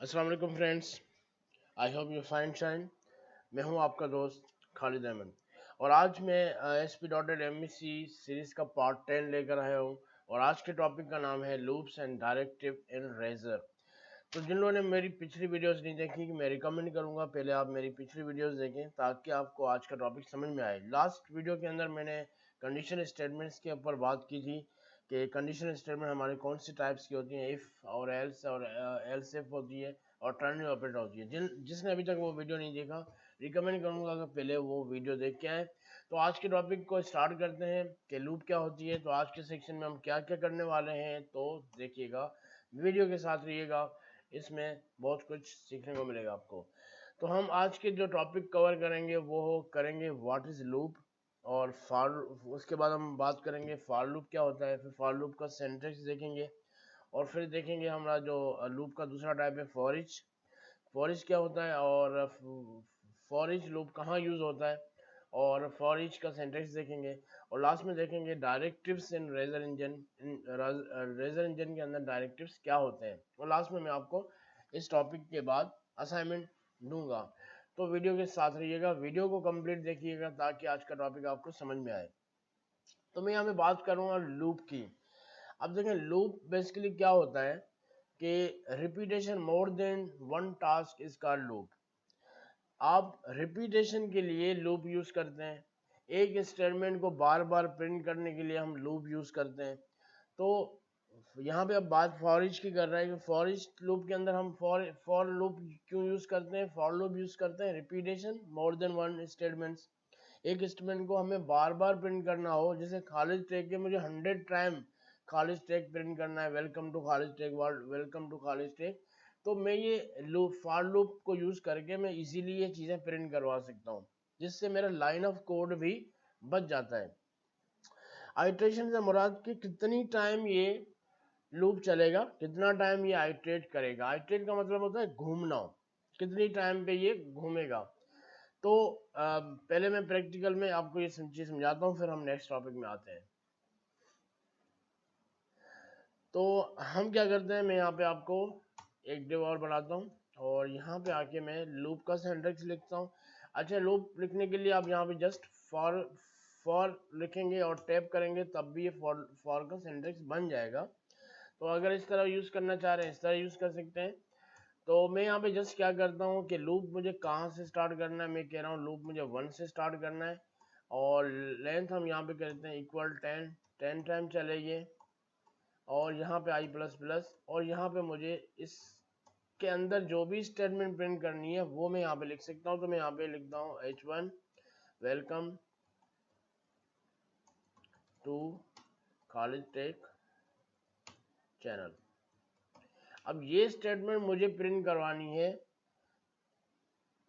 अस्सलाम वालेकुम friends, I hope you fine shine. मैं हूं आपका दोस्त खालिद अहमद और आज मैं ASP.NET MVC सीरीज़ का पार्ट 10 लेकर आया हूं और आज के टॉपिक का नाम है loops and directive in Razor. तो जिन लोगों ने मेरी पिछली वीडियोस नहीं देखी कि मैं रिकमेंड करूंगा पहले आप मेरी पिछली वीडियोस देखें ताकि आपको आज का टॉपिक समझ में आए। लास्ट वीडियो के अंदर मैंने कंडीशन स्टेटमेंट्स के ऊपर बात की थी कि कंडीशन स्टेटमेंट हमारे कौन सी टाइप्स की होती हैं, इफ़ और एल्स इफ होती है और टर्निंग ऑपरेटर होती है। जिसने अभी तक वो वीडियो नहीं देखा, रिकमेंड करूंगा कि पहले वो वीडियो देख के आए। तो आज के टॉपिक को स्टार्ट करते हैं कि लूप क्या होती है। तो आज के सेक्शन में हम क्या क्या करने वाले हैं, तो देखिएगा, वीडियो के साथ रहिएगा, इसमें बहुत कुछ सीखने को मिलेगा आपको। तो हम आज के जो टॉपिक कवर करेंगे वो करेंगे व्हाट इज लूप, और फॉर, उसके बाद हम बात करेंगे फॉर लूप क्या होता है, फिर फॉर लूप का सिंटैक्स देखेंगे और फिर देखेंगे हमारा जो लूप का दूसरा टाइप है फॉर ईच। फॉर ईच क्या होता है और फॉर ईच लूप कहाँ यूज होता है और फॉर ईच का सिंटैक्स देखेंगे और लास्ट में देखेंगे डायरेक्टिव्स इन रेजर इंजन। रेजर इंजन के अंदर डायरेक्टिव्स क्या होते हैं और लास्ट में मैं आपको इस टॉपिक के बाद असाइनमेंट दूंगा। तो वीडियो के साथ रहिएगा, वीडियो को कंप्लीट देखिएगा ताकि आज का टॉपिक आपको समझ में आए। तो मैं यहाँ पे बात करूँगा लूप की। अब देखें लूप बेसिकली क्या होता है कि repetition more than one task is called loop. आप रिपीटेशन के लिए लूप यूज करते हैं, एक स्टेटमेंट को बार बार प्रिंट करने के लिए हम लूप यूज करते हैं। तो यहाँ पे अब बात फॉर ईच की कर रहे हैं कि फॉर ईच लूप के अंदर हम फॉर लूप क्यों यूज करते हैं, फॉर लूप यूज करते हैं repetition more than one statements. एक स्टेटमेंट को हमें बार बार प्रिंट करना हो, जैसे खालिद टेक के मुझे 100 टाइम खालिद टेक प्रिंट करना है, welcome to Khalid Tech World, welcome to Khalid Tech. तो मैं ये लूप फॉर लूप को यूज करके मैं इजीली ये चीजें प्रिंट करवा सकता हूँ, जिससे मेरा लाइन ऑफ कोड भी बच जाता है। आइट्रेशन से मुराद कि कितनी टाइम ये लूप चलेगा, कितना टाइम ये आइट्रेट करेगा। आइट्रेट का मतलब होता है घूमना, कितनी टाइम पे ये घूमेगा। तो पहले मैं प्रैक्टिकल में आपको ये चीज समझाता हूँ, फिर हम नेक्स्ट टॉपिक में आते हैं। तो हम क्या करते हैं, मैं यहाँ पे आपको एक डिव और बनाता हूँ और यहाँ पे आके मैं लूप का सिंटैक्स लिखता हूँ। अच्छा, लूप लिखने के लिए आप यहाँ पे जस्ट फॉर फॉर लिखेंगे और टैप करेंगे तब भी ये फॉर का सिंटैक्स बन जाएगा। तो अगर इस तरह यूज करना चाह रहे हैं इस तरह यूज कर सकते हैं। तो मैं यहाँ पे जस्ट क्या करता हूँ कि लूप मुझे कहाँ से स्टार्ट करना है, मैं कह रहा हूँ लूप मुझे 1 से स्टार्ट करना है और लेंथ हम यहाँ पे करते हैं इक्वल 10 टाइम चलेगी और यहाँ पे आई प्लस प्लस और यहाँ पे मुझे इसके अंदर जो भी स्टेटमेंट प्रिंट करनी है वो मैं यहाँ पे लिख सकता हूँ। तो मैं यहाँ पे लिखता हूँ H1 welcome to Khalid Tech channel. अब ये स्टेटमेंट मुझे प्रिंट करवानी है,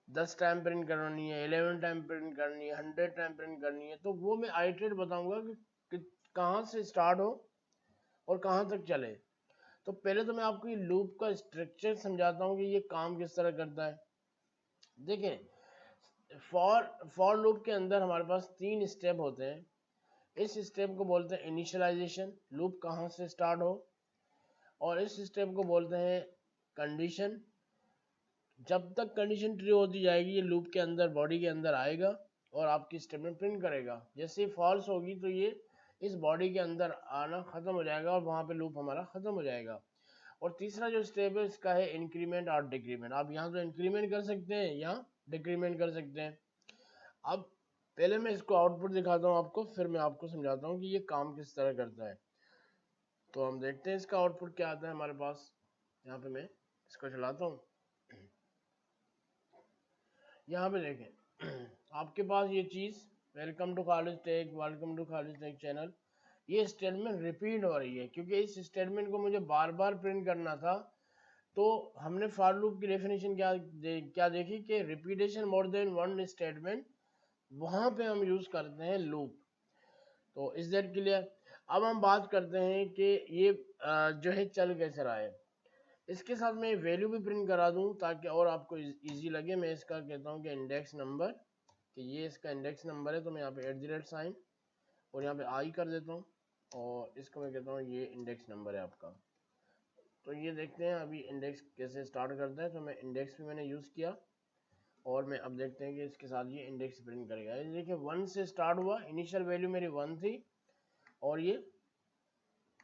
10 टाइम प्रिंट करनी है, 11 टाइम प्रिंट करनी है, 100 टाइम प्रिंट करनी है। तो वो मैं आइटरेट बताऊंगा कि कहाँ से स्टार्ट हो और कहाँ तक चले। तो पहले तो मैं आपको ये लूप का स्ट्रक्चर समझाता हूँ कि ये काम किस तरह करता है। देखें, फॉर लूप के अंदर हमारे पास 3 स्टेप होते हैं। इस स्टेप को बोलते हैं इनिशियलाइजेशन, लूप कहाँ से स्टार्ट हो, और इस स्टेप को बोलते हैं कंडीशन। जब तक कंडीशन ट्रू होती जाएगी ये लूप के अंदर, बॉडी के अंदर आएगा और आपकी स्टेटमेंट प्रिंट करेगा। जैसे ही फॉल्स होगी तो ये इस बॉडी के अंदर आना खत्म हो जाएगा और वहां पे लूप हमारा खत्म हो जाएगा। और तीसरा जो स्टेप है इसका है इंक्रीमेंट और डिक्रीमेंट। आप यहाँ तो इंक्रीमेंट कर सकते हैं, यहाँ डिक्रीमेंट कर सकते हैं। अब पहले मैं इसको आउटपुट दिखाता हूँ आपको, फिर मैं आपको समझाता हूँ कि ये काम किस तरह करता है। तो हम देखते हैं इसका आउटपुट क्या आता है हमारे पास। यहाँ पे मैं इसको चलाता हूँ, यहाँ पे देखें आपके पास ये चीज welcome to Khalid Tech, welcome to Khalid Tech channel, ये स्टेटमेंट रिपीट हो रही है क्योंकि इस स्टेटमेंट को मुझे बार बार प्रिंट करना था। तो हमने फॉर लूप की डेफिनेशन क्या देखी कि repetition more than one statement, वहां पे हम यूज करते हैं लूप। तो इज दैट क्लियर। अब हम बात करते हैं कि ये जो है चल कैसे रहा है। इसके साथ मैं वैल्यू भी प्रिंट करा दूं ताकि और आपको इजी लगे। मैं इसका कहता हूं कि इंडेक्स नंबर, कि ये इसका इंडेक्स नंबर है। तो मैं यहाँ पे @ और यहाँ पे आई कर देता हूँ और इसको मैं कहता हूँ ये इंडेक्स नंबर है आपका। तो ये देखते हैं अभी इंडेक्स कैसे स्टार्ट करता है। तो मैं इंडेक्स भी मैंने यूज़ किया और मैं अब देखते हैं कि इसके साथ ये इंडेक्स प्रिंट करेगा। ये देखिए 1 से स्टार्ट हुआ, इनिशियल वैल्यू मेरी 1 थी और ये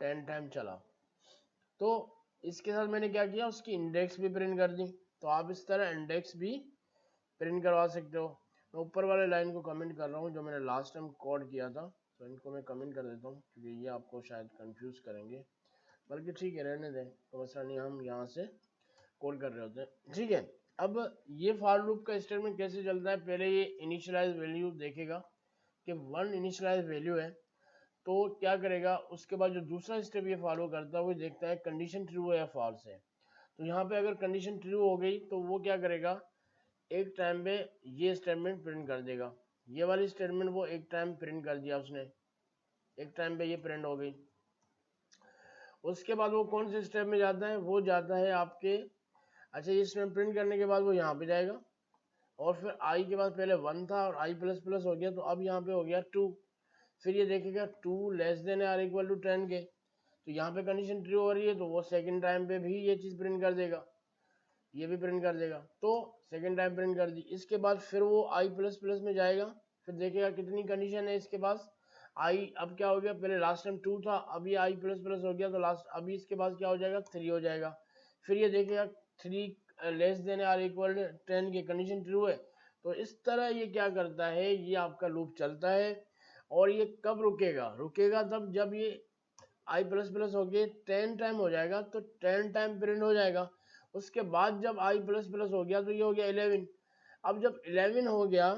10 टाइम चला। तो इसके साथ मैंने क्या किया, उसकी इंडेक्स भी प्रिंट कर दी। तो आप इस तरह इंडेक्स भी प्रिंट करवा सकते हो। मैं ऊपर वाले लाइन को कमेंट कर रहा हूँ जो मैंने लास्ट टाइम कोड किया था, तो इनको मैं कमेंट कर देता हूँ क्योंकि ये आपको शायद कंफ्यूज करेंगे, बल्कि ठीक है रहने दें, तो मसला नहीं, हम यहाँ से कोड कर रहे होते हैं। ठीक है, अब ये फॉर लूप का स्टेटमेंट कैसे चलता है, पहले ये इनिशियलाइज वैल्यू देखेगा कि 1 इनिशियलाइज वैल्यू है, तो क्या करेगा, उसके बाद जो दूसरा स्टेप ये फॉलो करता है वो देखता है कंडीशन ट्रू है या फॉल्स है। तो यहाँ पे अगर कंडीशन ट्रू हो गई तो वो क्या करेगा, एक टाइम पे ये स्टेटमेंट प्रिंट कर देगा। ये वाली स्टेटमेंट वो एक टाइम प्रिंट कर दिया उसने, एक टाइम पे ये प्रिंट हो गई। उसके बाद वो कौन से स्टेप में जाता है, वो जाता है आपके, अच्छा ये स्टेटमेंट प्रिंट करने के बाद वो यहाँ पे जाएगा और फिर आई के बाद पहले 1 था और आई प्लस प्लस हो गया, तो अब यहाँ पे हो गया 2। फिर ये देखेगा 2 less than or equal to 10 के, तो यहाँ पे कंडीशन ट्रू हो रही है तो वो सेकंड टाइम पे भी ये चीज़ प्रिंट कर देगा, ये भी प्रिंट कर देगा। तो सेकंड टाइम प्रिंट कर दी। इसके बाद फिर वो आई प्लस प्लस में जाएगा, फिर देखेगा कितनी कंडीशन है इसके पास। आई अब क्या हो गया, पहले लास्ट टाइम 2 था, अभी आई प्लस प्लस हो गया, तो लास्ट अभी इसके पास क्या हो जाएगा, 3 हो जाएगा। फिर ये देखेगा 3 लेस देन आर इक्वल 10 की कंडीशन ट्रू है। तो इस तरह ये क्या करता है, ये आपका लूप चलता है। और ये कब रुकेगा, रुकेगा तब जब ये आई प्लस प्लस हो गए 10 टाइम हो जाएगा, तो 10 टाइम प्रिंट हो जाएगा। उसके बाद जब आई प्लस प्लस हो गया तो ये हो गया 11। अब जब 11 हो गया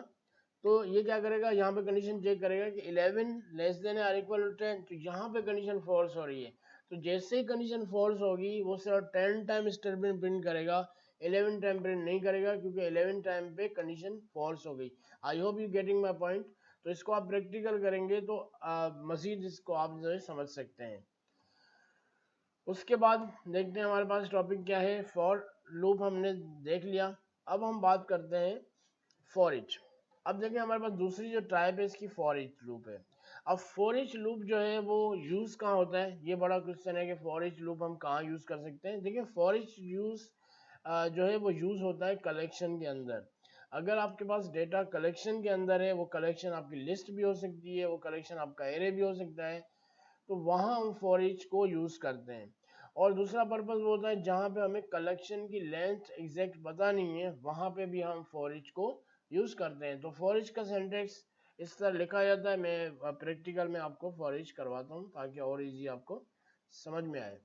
तो ये क्या करेगा, यहाँ पे कंडीशन चेक करेगा कि 11 less than or equal to 10, तो यहाँ पे कंडीशन फॉल्स हो रही है। तो जैसे ही कंडीशन फॉल्स होगी वो सिर्फ 10 टाइम स्टेटमेंट प्रिंट करेगा, 11 टाइम प्रिंट नहीं करेगा क्योंकि 11 टाइम पे कंडीशन फॉल्स हो गई। I hope you getting my point. तो इसको आप प्रैक्टिकल करेंगे तो मजीद इसको आप जो है समझ सकते हैं। उसके बाद देखते हैं हमारे पास टॉपिक क्या है, फॉर लूप हमने देख लिया। अब हम बात करते हैं फॉर ईच। अब देखिए हमारे पास दूसरी जो टाइप है इसकी फॉर ईच लूप है। अब फॉर ईच लूप जो है वो यूज कहाँ होता है, ये बड़ा क्वेश्चन है कि फॉर ईच लूप हम कहाँ यूज कर सकते हैं। देखिए फॉर ईच यूज जो है वो यूज होता है कलेक्शन के अंदर। अगर आपके पास डेटा कलेक्शन के अंदर है, वो कलेक्शन आपकी लिस्ट भी हो सकती है, वो कलेक्शन आपका एरे भी हो सकता है, तो वहाँ हम फॉर ईच को यूज करते हैं। और दूसरा पर्पज वो होता है जहाँ पे हमें कलेक्शन की लेंथ एग्जैक्ट पता नहीं है, वहाँ पे भी हम फॉर ईच को यूज करते हैं। तो फॉर ईच का सिंटैक्स इस तरह लिखा जाता है। मैं प्रैक्टिकल में आपको फॉर ईच करवाता हूँ ताकि और इजी आपको समझ में आए।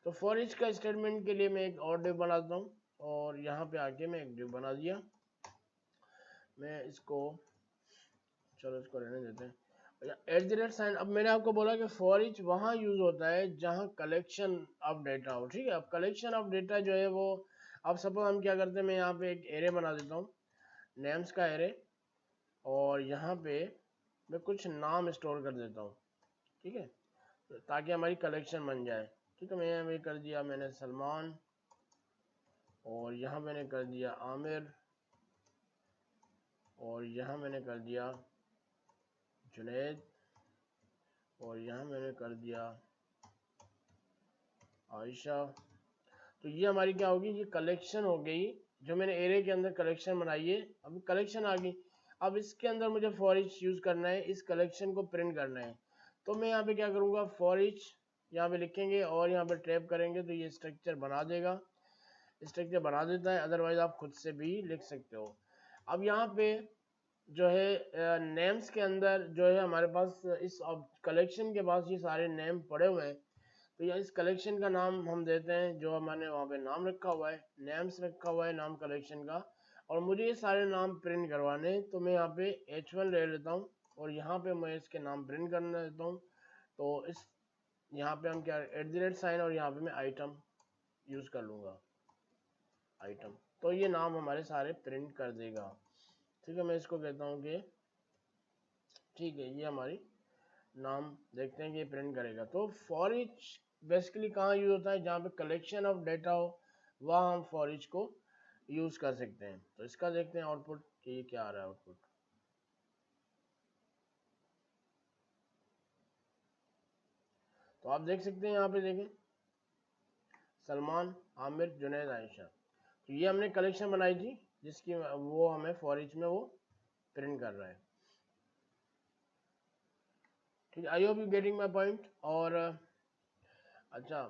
तो फॉर ईच का स्टेटमेंट के लिए मैं एक और डिव बनाता हूँ और यहाँ पे आके मैं एक डिव बना दिया। मैं इसको, चलो इसको रहने देते हैं, एट द रेट साइन। अब मैंने आपको बोला कि फॉर ईच वहाँ यूज होता है जहाँ कलेक्शन ऑफ डेटा हो। ठीक है, अब कलेक्शन ऑफ डेटा जो है वो, अब सपोज हम क्या करते हैं, मैं यहाँ पे एक एरे बना देता हूँ, नेम्स का एरे, और यहाँ पे मैं कुछ नाम स्टोर कर देता हूँ। ठीक है, ताकि हमारी कलेक्शन बन जाए। ठीक है, मैं यहाँ पे कर दिया मैंने सलमान, और यहाँ मैंने कर दिया आमिर, और यहाँ मैंने कर दिया जुनैद, और यहाँ मैंने कर दिया आयशा। तो ये हमारी क्या होगी, ये कलेक्शन हो गई जो मैंने एरे के अंदर कलेक्शन बनाई है। अब कलेक्शन आ गई, अब इसके अंदर मुझे फॉर ईच यूज करना है, इस कलेक्शन को प्रिंट करना है। तो मैं यहाँ पे क्या करूँगा, फॉर ईच यहाँ पे लिखेंगे और यहाँ पे टैप करेंगे तो ये स्ट्रक्चर बना देगा, स्ट्रक्चर बना देता है। अदरवाइज आप खुद से भी लिख सकते हो। अब यहाँ पे जो है नेम्स के अंदर जो है हमारे पास इस कलेक्शन के पास ये सारे नेम पड़े हुए हैं। तो यहाँ इस कलेक्शन का नाम हम देते हैं, जो हमारे वहाँ पे नाम रखा हुआ है, नेम्स रखा हुआ है नाम कलेक्शन का, और मुझे ये सारे नाम प्रिंट करवाने हैं। तो मैं यहाँ पे H1 ले लेता हूँ और यहाँ पे मैं इसके नाम प्रिंट करना देता हूँ। तो इस यहाँ पे हम क्या, एट द रेट साइन, और यहाँ पे मैं आइटम यूज कर लूँगा, आइटम। तो ये नाम हमारे सारे प्रिंट कर देगा। ठीक है, मैं इसको कहता हूँ कि ठीक है, ये हमारी नाम देखते हैं कि ये प्रिंट करेगा। तो फॉर ईच बेसिकली कहाँ यूज होता है, जहाँ पे कलेक्शन ऑफ डेटा हो वहाँ हम फॉर ईच को यूज कर सकते हैं। तो इसका देखते हैं आउटपुट कि ये क्या आ रहा है आउटपुट। तो आप देख सकते हैं यहाँ पे देखें, सलमान, आमिर, जुनैद, आयशा। तो ये हमने कलेक्शन बनाई थी जिसकी वो हमें फॉर ईच में वो प्रिंट कर रहा है। ठीक है, I hope you getting my point. और अच्छा,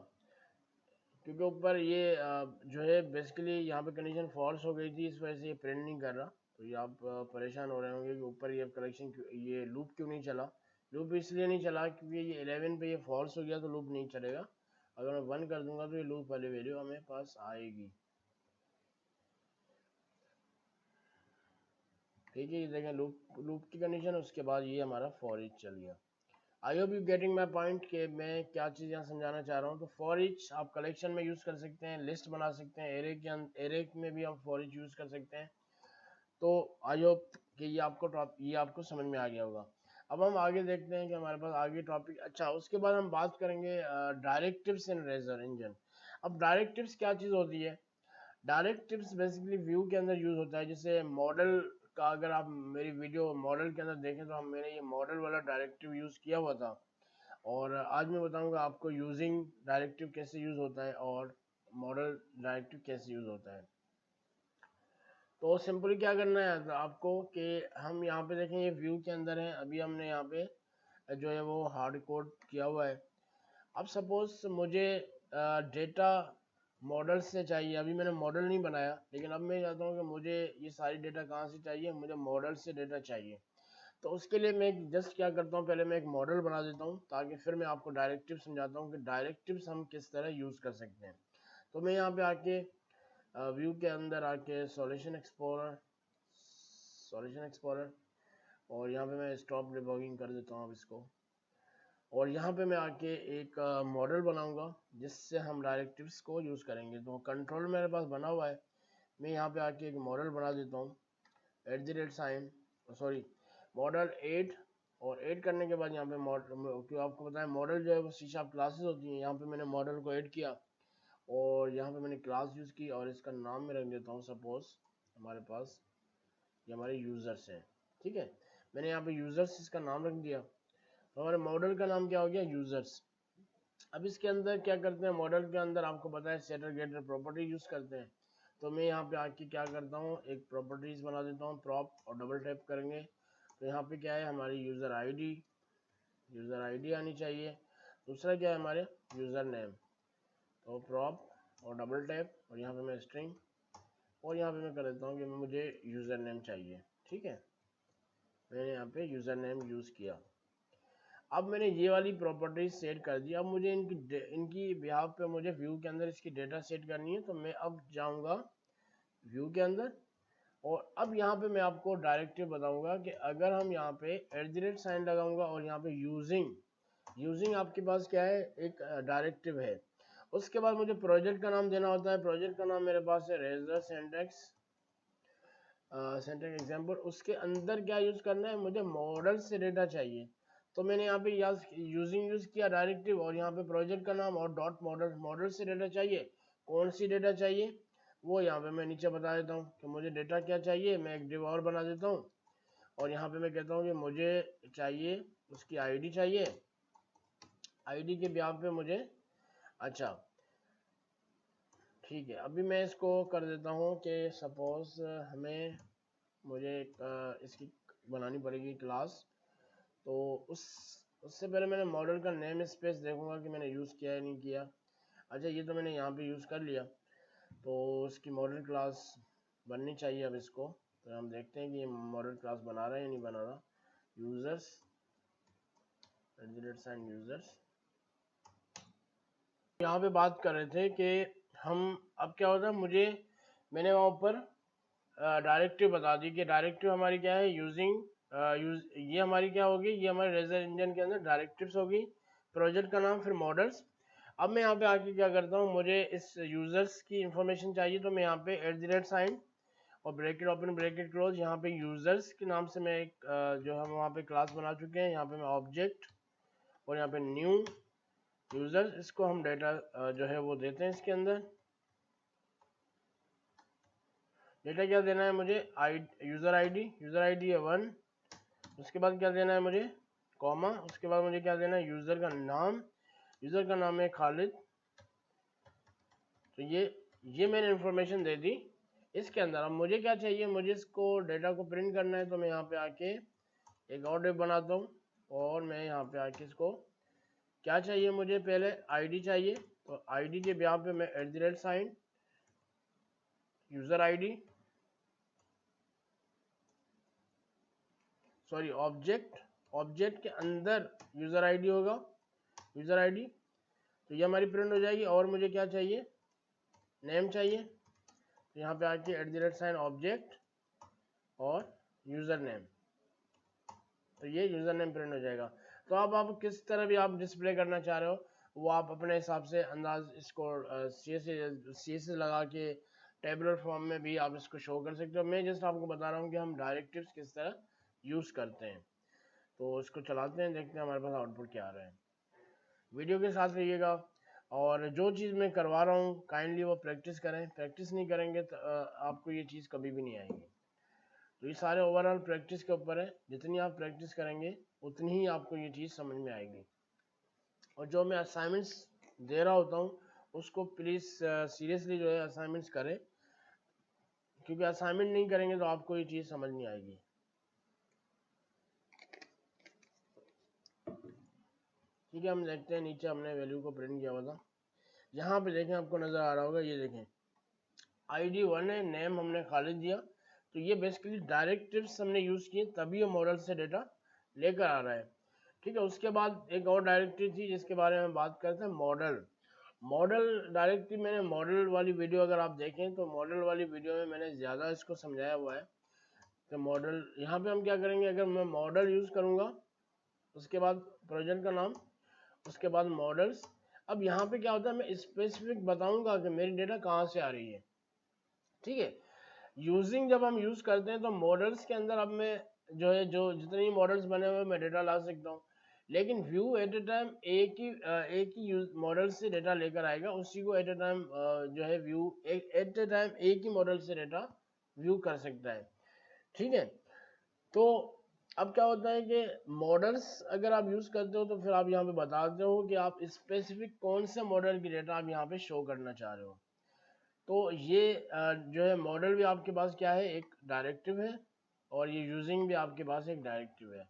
क्योंकि ऊपर ये जो है बेसिकली यहाँ पे कंडीशन फॉल्स हो गई थी, इस वजह से ये प्रिंट नहीं कर रहा। तो ये आप परेशान हो रहे होंगे कि ऊपर ये कलेक्शन ये लूप क्यों नहीं चला। लूप इसलिए नहीं चला क्योंकि ये 11 पे ये फॉल्स हो गया तो लूप नहीं चलेगा। अगर मैं 1 कर दूंगा तो ये लूप वाली वैल्यू हमें पास आएगी। ठीक है, ये देखें लूप की कंडीशन, उसके बाद ये हमारा फॉर ईच चल गया। I hope you getting my point कि मैं क्या चीज़ यहाँ समझाना चाह रहा हूँ। तो फॉर ईच आप कलेक्शन में यूज़ कर सकते हैं, लिस्ट बना सकते हैं, एरे में भी आप फॉर ईच यूज़ कर सकते हैं। तो आई होप कि ये आपको समझ में आ गया होगा। अब हम आगे देखते हैं कि हमारे पास आगे टॉपिक। अच्छा, उसके बाद हम बात करेंगे डायरेक्टिव्स इन रेजर इंजन। अब डायरेक्टिव्स क्या चीज़ होती है। डायरेक्टिव्स बेसिकली व्यू के अंदर यूज़ होता है। जैसे मॉडल का अगर आप मेरी वीडियो मॉडल के अंदर देखें तो मैंने ये मॉडल वाला डायरेक्टिव यूज़ किया हुआ था। और आज मैं बताऊंगा आपको यूजिंग डायरेक्टिव कैसे यूज़ होता है और मॉडल डायरेक्टिव कैसे यूज़ होता है। तो सिंपली क्या करना है तो आपको कि हम यहाँ पे देखें ये व्यू के अंदर है। अभी हमने यहाँ पे जो है वो हार्ड कोड किया हुआ है। अब सपोज मुझे डेटा मॉडल से चाहिए। अभी मैंने मॉडल नहीं बनाया, लेकिन अब मैं चाहता हूँ कि मुझे ये सारी डेटा कहाँ से चाहिए, मुझे मॉडल से डेटा चाहिए। तो उसके लिए मैं जस्ट क्या करता हूँ, पहले मैं एक मॉडल बना देता हूँ ताकि फिर मैं आपको डायरेक्टिव समझाता हूँ कि डायरेक्टिव्स हम किस तरह यूज़ कर सकते हैं। तो मैं यहाँ पे आके व्यू के अंदर आके सॉल्यूशन एक्सप्लोरर और यहाँ पे मैं स्टॉप डिबगिंग कर देता हूँ अब इसको। और यहाँ पे मैं आके एक मॉडल बनाऊंगा जिससे हम डायरेक्टिव्स को यूज़ करेंगे। तो कंट्रोल मेरे पास बना हुआ है, मैं यहाँ पे आके एक मॉडल बना देता हूँ @ सॉरी मॉडल 8। और ऐड करने के बाद यहाँ पे मॉडल, क्यों आपको पता है मॉडल जो है वो C# क्लासेस होती हैं। यहाँ पे मैंने मॉडल को ऐड किया और यहाँ पे मैंने क्लास यूज़ की और इसका नाम मैं रख देता हूँ। सपोज हमारे पास ये हमारे यूज़र्स हैं। ठीक है, मैंने यहाँ पे यूज़र्स इसका नाम रख दिया। तो हमारे मॉडल का नाम क्या हो गया, यूज़र्स। अब इसके अंदर क्या करते हैं, मॉडल के अंदर आपको पता है सेटर गेटर प्रॉपर्टी यूज़ करते हैं। तो मैं यहाँ पे आके क्या करता हूँ, एक प्रॉपर्टीज़ बना देता हूँ प्रॉप, और डबल टैप करेंगे तो यहाँ पे क्या है हमारी यूज़र आईडी आनी चाहिए। दूसरा क्या है हमारे यूज़र नेम। तो प्रॉप और डबल टैप और यहाँ पे मैं स्ट्रिंग, और यहाँ पे मैं कर देता हूँ कि मुझे यूज़र नेम चाहिए। ठीक है, मैंने यहाँ पे यूज़र नेम यूज़ किया। अब मैंने ये वाली प्रॉपर्टीज सेट कर दी। अब मुझे इनकी बिहाफ पे मुझे व्यू के अंदर इसकी डेटा सेट करनी है। तो मैं अब जाऊँगा व्यू के अंदर और अब यहाँ पे मैं आपको डायरेक्टिव बताऊंगा कि अगर हम यहाँ पे @ लगाऊंगा और यहाँ पे यूजिंग आपके पास क्या है, एक डायरेक्टिव है। उसके बाद मुझे प्रोजेक्ट का नाम देना होता है। प्रोजेक्ट का नाम मेरे पास है रेजर सिंटैक्स एग्जाम्पल। उसके अंदर क्या यूज़ करना है, मुझे मॉडल से डेटा चाहिए। तो मैंने यहाँ पे यूजिंग यूज़ किया डायरेक्टिव और यहाँ पे प्रोजेक्ट का नाम और डॉट मॉडल से डेटा चाहिए। कौन सी डेटा चाहिए वो यहाँ पे मैं नीचे बता देता हूँ कि मुझे डेटा क्या चाहिए। मैं एक डिव और बना देता हूँ और यहाँ पे मैं कहता हूँ कि मुझे चाहिए उसकी आईडी चाहिए। आईडी के बिहाफ पे मुझे, अच्छा ठीक है, अभी मैं इसको कर देता हूँ कि सपोज मुझे इसकी बनानी पड़ेगी क्लास। तो उससे पहले मैंने मॉडल का नेम स्पेस देखूंगा कि मैंने यूज़ किया है नहीं किया। अच्छा, ये तो मैंने यहाँ पे यूज़ कर लिया। तो इसकी मॉडल क्लास बननी चाहिए। अब इसको तो हम देखते हैं कि ये मॉडल क्लास बना रहा है या नहीं बना रहा। यूज़र्स यूज़र्स, यहाँ पे बात कर रहे थे कि हम अब क्या होता है, मैंने वहाँ ऊपर डायरेक्टिव बता दी कि डायरेक्टिव हमारी क्या है ये हमारी क्या होगी, ये हमारे रेजर इंजन के अंदर डायरेक्टिव्स होगी। प्रोजेक्ट का नाम, फिर मॉडल्स। अब मैं यहाँ पे आके क्या करता हूँ, मुझे इस यूजर्स की इंफॉर्मेशन चाहिए। तो मैं यहाँ पे @ और ब्रैकेट ओपन ब्रैकेट क्लोज, यहाँ पे यूजर्स के नाम से मैं एक जो हम वहाँ पे क्लास बना चुके हैं, यहाँ पे मैं ऑब्जेक्ट और यहाँ पे न्यू यूजर्स, इसको हम डेटा जो है वो देते हैं। इसके अंदर डेटा क्या देना है मुझे, यूज़र आईडी है 1। उसके बाद क्या देना है मुझे, कॉमा। उसके बाद मुझे क्या देना है, यूज़र का नाम है खालिद। तो ये मैंने इन्फॉर्मेशन दे दी इसके अंदर। अब मुझे क्या चाहिए, मुझे इसको डेटा को प्रिंट करना है, तो मैं यहाँ पे आके एक और डिव बनाता हूँ और मैं यहाँ पे आके इसको क्या चाहिए, मुझे पहले आईडी चाहिए, तो आईडी के यहाँ पे मैं @ यूजर आईडी, सॉरी ऑब्जेक्ट के अंदर यूजर आईडी होगा, यूजर आईडी, तो ये हमारी प्रिंट हो जाएगी। और मुझे क्या चाहिए, नेम चाहिए, तो यहाँ पे आके @ ऑब्जेक्ट और यूजर नेम, तो ये यूजर नेम प्रिंट हो जाएगा। तो अब आप किस तरह भी आप डिस्प्ले करना चाह रहे हो वो आप अपने हिसाब से अंदाज इसको CSS लगा के टेबुलर फॉर्म में भी आप इसको शो कर सकते हो। मैं जस्ट आपको बता रहा हूँ कि हम डायरेक्टिव्स किस तरह यूज़ करते हैं। तो इसको चलाते हैं, देखते हैं हमारे पास आउटपुट क्या आ रहा है। वीडियो के साथ रहिएगा और जो चीज़ मैं करवा रहा हूँ काइंडली वो प्रैक्टिस करें। प्रैक्टिस नहीं करेंगे तो आपको ये चीज़ कभी भी नहीं आएगी। तो ये सारे ओवरऑल प्रैक्टिस के ऊपर है, जितनी आप प्रैक्टिस करेंगे उतनी ही आपको ये चीज़ समझ में आएगी। और जो मैं असाइनमेंट्स दे रहा होता हूँ उसको प्लीज़ सीरियसली जो है असाइनमेंट्स करें, क्योंकि असाइनमेंट नहीं करेंगे तो आपको ये चीज़ समझ नहीं आएगी। ठीक है, हम देखते हैं नीचे हमने वैल्यू को प्रिंट किया हुआ था। यहाँ पे देखें, आपको नज़र आ रहा होगा, ये देखें ID 1 है, नेम हमने खाली दिया। तो ये बेसिकली डायरेक्टिव्स हमने यूज़ किए तभी ये मॉडल से डेटा लेकर आ रहा है। ठीक है, उसके बाद एक और डायरेक्टिव थी जिसके बारे में बात करते हैं, मॉडल डायरेक्टिव। मैंने मॉडल वाली वीडियो अगर आप देखें तो मॉडल वाली वीडियो में मैंने ज़्यादा इसको समझाया हुआ है कि मॉडल, यहाँ पे हम क्या करेंगे, अगर मैं मॉडल यूज़ करूँगा उसके बाद प्रोजेक्ट का नाम, उसके बाद मॉडल्स। अब यहाँ पे क्या होता है, मैं स्पेसिफिक बताऊँगा कि मेरी डेटा कहाँ से आ रही है। ठीक है, यूजिंग जब हम यूज़ करते हैं तो मॉडल्स के अंदर अब मैं जो है जो जितने भी मॉडल्स बने हुए मैं डेटा ला सकता हूँ, लेकिन व्यू एट ए टाइम एक ही मॉडल से डेटा लेकर आएगा, उसी को एट ए टाइम जो है व्यू एट ए टाइम एक ही मॉडल से डेटा व्यू कर सकता है। ठीक है, तो अब क्या होता है कि मॉडल्स अगर आप यूज़ करते हो तो फिर आप यहाँ पे बताते हो कि आप स्पेसिफिक कौन से मॉडल की डेटा आप यहाँ पे शो करना चाह रहे हो। तो ये जो है मॉडल भी आपके पास क्या है, एक डायरेक्टिव है, और ये यूजिंग भी आपके पास एक डायरेक्टिव है।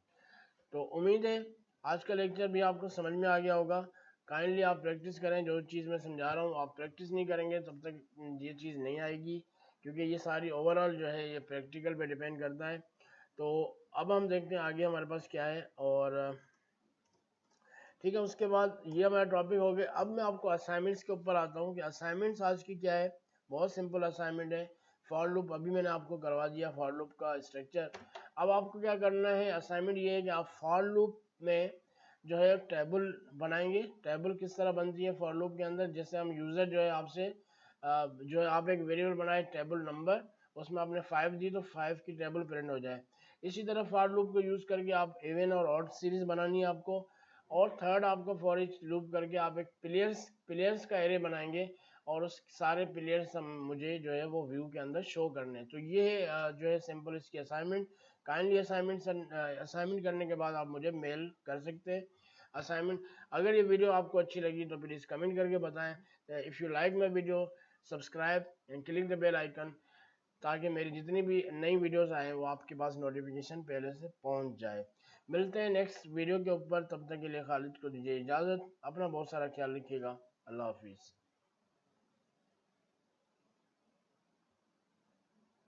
तो उम्मीद है आज का लेक्चर भी आपको समझ में आ गया होगा। काइंडली आप प्रैक्टिस करें, जो चीज़ मैं समझा रहा हूँ आप प्रैक्टिस नहीं करेंगे तब तक ये चीज़ नहीं आएगी, क्योंकि ये सारी ओवरऑल जो है ये प्रैक्टिकल पे डिपेंड करता है। तो अब हम देखते हैं आगे हमारे पास क्या है। और ठीक है, उसके बाद ये हमारा टॉपिक हो गया। अब मैं आपको असाइनमेंट्स के ऊपर आता हूँ कि असाइनमेंट्स आज की क्या है। बहुत सिंपल असाइनमेंट है, फॉर लूप अभी मैंने आपको करवा दिया, फॉर लूप का स्ट्रक्चर। अब आपको क्या करना है, असाइनमेंट ये है कि आप फॉर लूप में जो है टेबल बनाएंगे। टेबल किस तरह बनती है फॉर लूप के अंदर, जैसे हम यूज़र जो है आपसे जो है आप एक वेरिएबल बनाए टेबल नंबर, उसमें आपने 5 दी तो 5 की टेबल प्रिंट हो जाए। इसी तरह फॉर लूप को यूज़ करके आप इवन और ऑड सीरीज बनानी है आपको। और थर्ड आपको फॉर ईच लूप करके आप एक प्लेयर्स का एरे बनाएंगे, और उस सारे प्लेयर्स हम मुझे जो है वो व्यू के अंदर शो करने हैं। तो ये जो है सिंपल इसकी असाइनमेंट। काइंडली असाइनमेंट करने के बाद आप मुझे मेल कर सकते हैं असाइनमेंट। अगर ये वीडियो आपको अच्छी लगी तो प्लीज़ कमेंट करके बताएं। If you like my video subscribe and click the bell icon, ताकि मेरी जितनी भी नई वीडियोस आए वो आपके पास नोटिफिकेशन पहले से पहुंच जाए। मिलते हैं नेक्स्ट वीडियो के ऊपर, तब तक के लिए खालिद को दीजिए इजाज़त। अपना बहुत सारा ख्याल रखिएगा। अल्लाह हाफिज़।